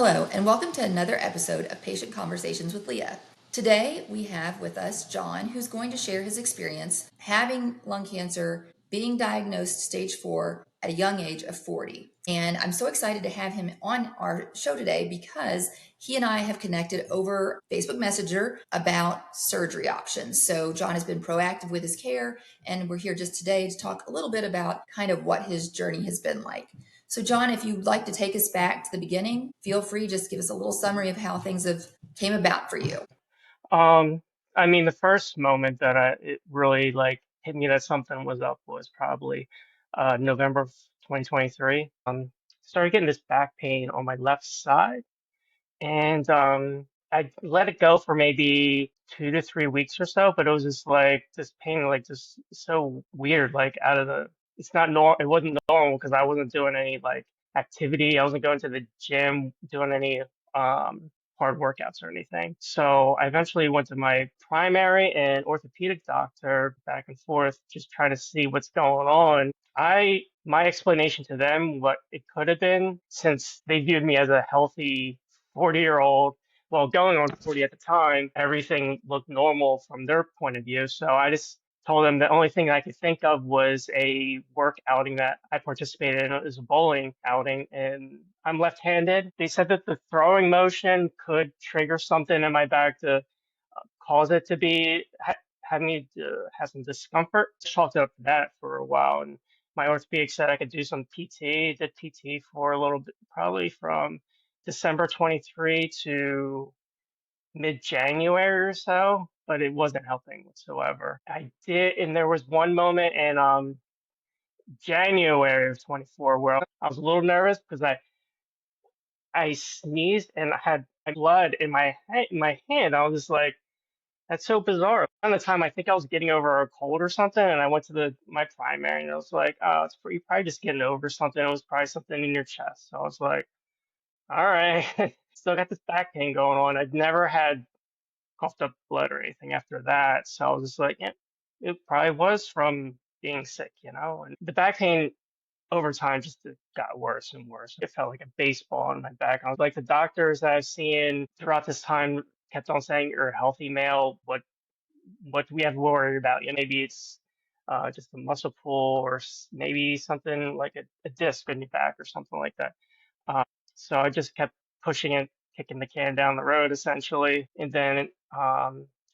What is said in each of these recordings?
Hello, and welcome to another episode of Patient Conversations with Leah. Today, we have with us John, who's going to share his experience having lung cancer, being diagnosed stage 4 at a young age of 40. And I'm so excited to have him on our show today because he and I have connected over Facebook Messenger about surgery options. So, John has been proactive with his care, and we're here just today to talk a little bit about kind of what his journey has been like. So, John, if you'd like to take us back to the beginning, feel free. Just give us a little summary of how things have came about for you. Um, I mean, the first moment that it really like hit me that something was up was probably November of 2023. Started getting this back pain on my left side, and I let it go for maybe 2 to 3 weeks or so, but it was just like this pain, like just so weird, like out of the. It's not normal. It wasn't normal because I wasn't doing any like activity. I wasn't going to the gym, doing any um hard workouts or anything. So I eventually went to my primary and orthopedic doctor back and forth, just trying to see what's going on. My explanation to them, what it could have been, since they viewed me as a healthy 40-year-old, well, going on 40 at the time, everything looked normal from their point of view. So I just told them the only thing I could think of was a work outing that I participated in. It was a bowling outing, and I'm left-handed. They said that the throwing motion could trigger something in my back to cause it to be have me have some discomfort. Chalked it up to that for a while, and my orthopedic said I could do some PT. Did PT for a little bit, probably from December 23 to mid-January or so, but it wasn't helping whatsoever. I did, and there was one moment in January of 24 where I was a little nervous because I sneezed and I had blood in my hand. I was just like, that's so bizarre. Around the time I think I was getting over a cold or something, and I went to my primary, and I was like, "Oh, you're probably just getting over something. It was probably something in your chest." So I was like, "All right." Still got this back pain going on. I'd never had coughed up blood or anything after that, so I was just like, "Yeah, it probably was from being sick, you know." And the back pain over time just it got worse and worse. It felt like a baseball in my back. I was like, the doctors that I've seen throughout this time kept on saying, "You're a healthy male. What do we have to worry about? Yeah, maybe it's just a muscle pull, or maybe something like a disc in your back or something like that." Uh, so I just kept pushing it, kicking the can down the road essentially. And then I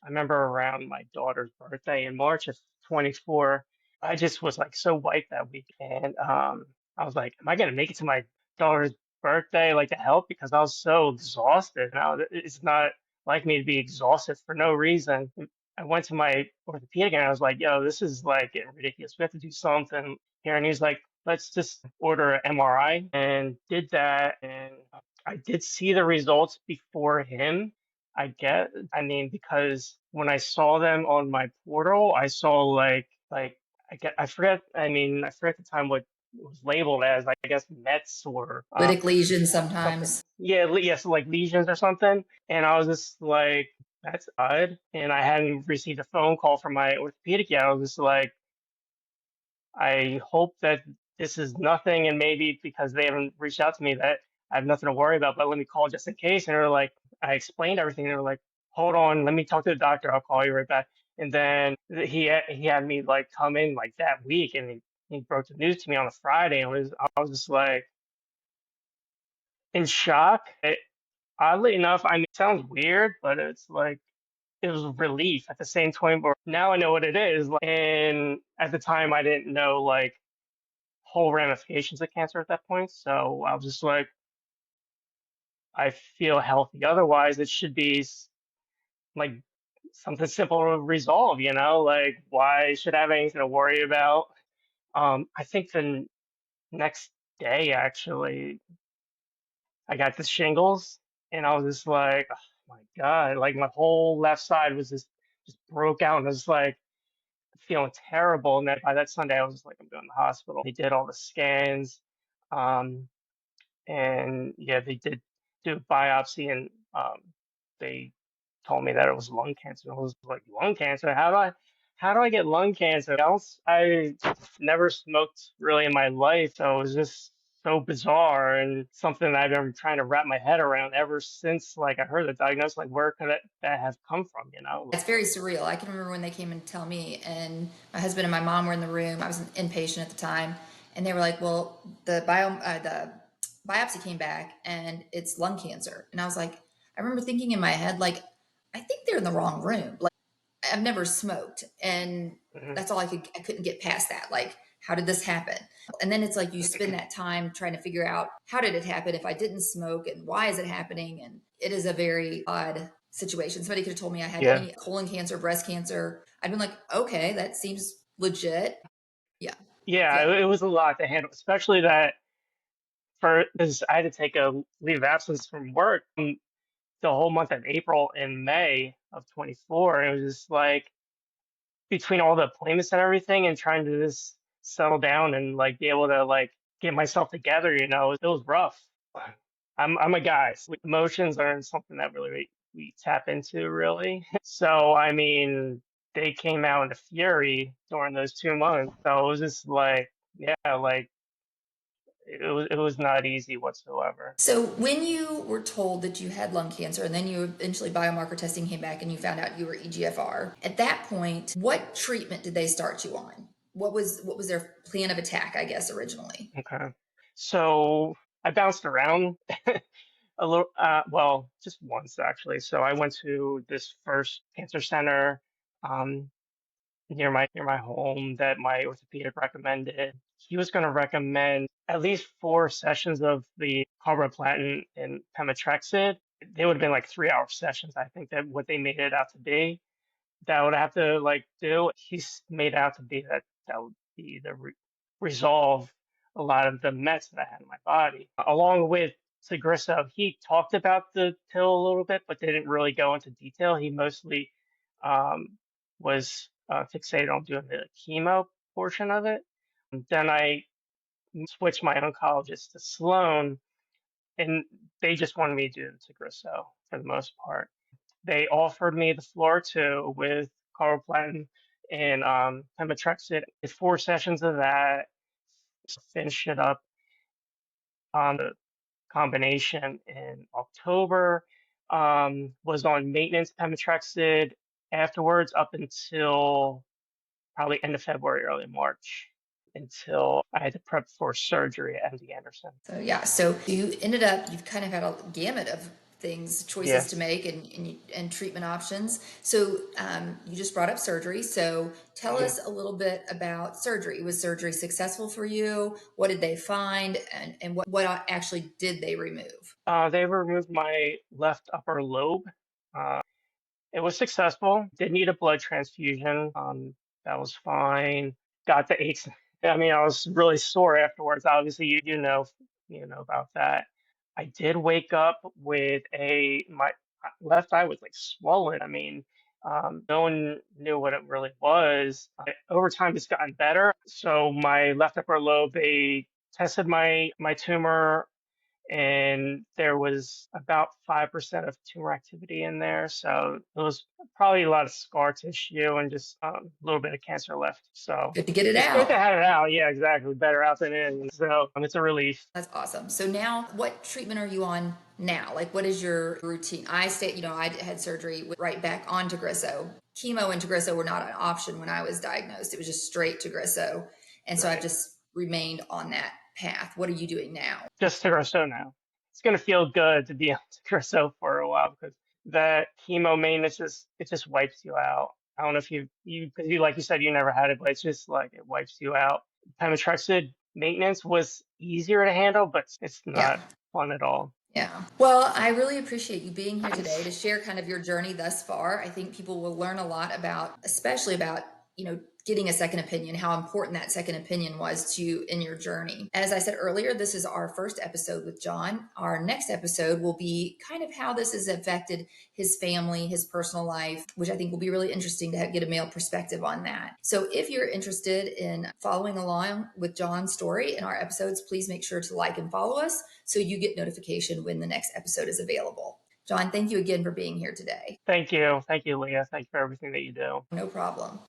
remember around my daughter's birthday in March of 24, I just was like so wiped that week. And I was like, am I going to make it to my daughter's birthday, like to help? Because I was so exhausted. Now it's not like me to be exhausted for no reason. I went to my orthopedic and I was like, yo, this is like getting ridiculous. We have to do something here. And he's like, let's just order an MRI, and did that. And I did see the results before him. I mean, because when I saw them on my portal, I saw I forget, I forget the time what it was labeled as, I guess Mets or Lytic lesions something. sometimes. Yeah, yes, like lesions or something. And I was just like, that's odd. And I hadn't received a phone call from my orthopedic yet. I was just like, I hope that this is nothing, and maybe because they haven't reached out to me that I have nothing to worry about, but let me call just in case. And they were like, I explained everything. They were like, hold on, let me talk to the doctor. I'll call you right back. And then he had me like come in like that week, and he broke the news to me on a Friday. And I was just like in shock. Oddly enough, I mean, it sounds weird, but it's like it was relief at the same time. But now I know what it is, and at the time I didn't know like whole ramifications of cancer at that point. So I was just like, I feel healthy. Otherwise, it should be like something simple to resolve, you know? Like, why should I have anything to worry about? I think the next day, actually, I got the shingles, and I was just like, oh my God, like my whole left side was just broke out, and I was like feeling terrible. And then by that Sunday, I was just like, I'm going to the hospital. They did all the scans. Um, and yeah, they did do a biopsy, and they told me that it was lung cancer. I was like, lung cancer? How do I get lung cancer? I never smoked really in my life, so it was just so bizarre and something that I've been trying to wrap my head around ever since like I heard the diagnosis. Like, where could that have come from? You know? It's very surreal. I can remember when they came and tell me, and my husband and my mom were in the room. I was an inpatient at the time, and they were like, "Well, the biopsy came back, and it's lung cancer." And I was like, I remember thinking in my head, like, I think they're in the wrong room. Like, I've never smoked, and Hmm. that's all I couldn't get past that. Like, how did this happen? And then it's like you spend that time trying to figure out how did it happen if I didn't smoke and why is it happening? And it is a very odd situation. Somebody could have told me I had Yeah, any colon cancer, breast cancer. I'd been like, okay, that seems legit. Yeah. yeah, Yeah. it was a lot to handle, especially that for because I had to take a leave of absence from work the whole month of April and May of 24. It was just like between all the appointments and everything and trying to just settle down and like be able to like get myself together, you know, it was rough. I'm a guy. So emotions aren't something that really we tap into really. So I mean, they came out in a fury during those 2 months. So it was just like, yeah, like it was not easy whatsoever. So when you were told that you had lung cancer and then you eventually biomarker testing came back and you found out you were EGFR, at that point, what treatment did they start you on? What was their plan of attack, I guess, originally? Okay. So I bounced around a little, well, just once actually. So I went to this first cancer center um, near my home that my orthopedic recommended. He was going to recommend at least 4 sessions of the carboplatin and pemetrexed. They would have been like 3-hour sessions, I think that what they made it out to be that I would have to like do. He's made out to be that would be the resolve a lot of the mess that I had in my body. Along with Tagrisso, he talked about the pill a little bit, but didn't really go into detail. He mostly was fixated on doing the chemo portion of it. Then I switched my oncologist to Sloan, and they just wanted me to do the Tagrisso for the most part. They offered me the floor too with carboplatin and pemetrexed. Did 4 sessions of that, finished it up on the combination in October. Was on maintenance pemetrexed afterwards up until probably end of February, early March, until I had to prep for surgery at MD Anderson. So yeah, so you've kind of had a gamut of things, choices Yeah. to make, and treatment options. So you just brought up surgery. So tell Mhm. us a little bit about surgery. Was surgery successful for you? What did they find, and what actually did they remove? They removed my left upper lobe. Uh, It was successful. Did need a blood transfusion. That was fine. Got the aches. I mean, I was really sore afterwards. Obviously, you know about that. I did wake up with my left eye was like swollen. I mean, no one knew what it really was. Over time, it's gotten better. So my left upper lobe, they tested my tumor and there was about 5% of tumor activity in there. So it was probably a lot of scar tissue and just a little bit of cancer left. So Good to get it it's great to out. have it out. Yeah, exactly. Better out than in. So it's a relief. That's awesome. So now, what treatment are you on now? Like, what is your routine? I had surgery right back on Tagrisso. Chemo and Tagrisso were not an option when I was diagnosed. It was just straight Tagrisso. And so I've Right. just remained on that path. What are you doing now? Just Tagrisso now. It's gonna feel good to be on Tagrisso for a while because that chemo maintenance it just wipes you out. I don't know if because you like you said you never had it, but it's just like it wipes you out. Pemetrexed maintenance was easier to handle, but it's Yeah. not fun at all. Yeah. Well, I really appreciate you being here today to share kind of your journey thus far. I think people will learn a lot about, especially about, getting a second opinion, how important that second opinion was to you in your journey. As I said earlier, this is our first episode with John. Our next episode will be kind of how this has affected his family, his personal life, which I think will be really interesting to get a male perspective on that. So if you're interested in following along with John's story in our episodes, please make sure to like and follow us so you get notification when the next episode is available. John, thank you again for being here today. Thank you. Thank you, Leah. Thank you for everything that you do. No problem.